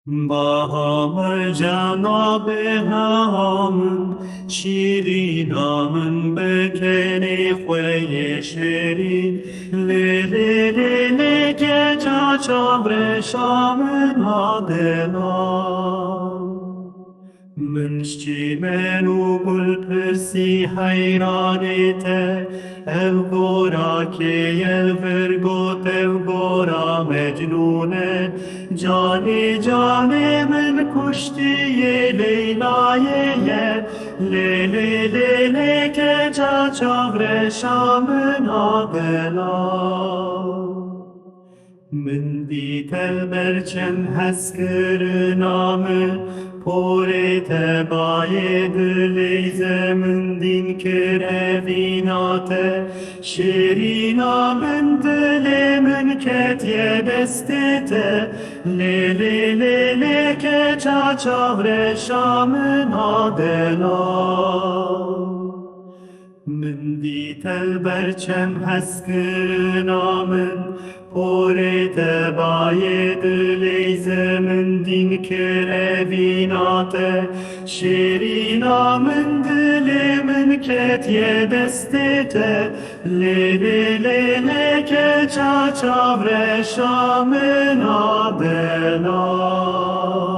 Bahamı cenab-ı şîrînamın bekeni xweye şêrîn leylayê keça çavreşamın delal. من çîmen û pirsî heyranê te ev gora keye virgot ev gora Mecnûn canê canê min kuştiyê Leylayê leylayê keça çavreşa min delal. من دیتل برچم hezkirina porê te bayê dileyîze min dîn kir evîna te şêrîna min dilê min ketiye destê te leylayê keça çavreşa min delal. من دیتل برچم hezkirina porê te bayê dileyîze min dîn kir evîna te şêrîna min dilê min ketiye destê te leylayê keça çavreşa min delal.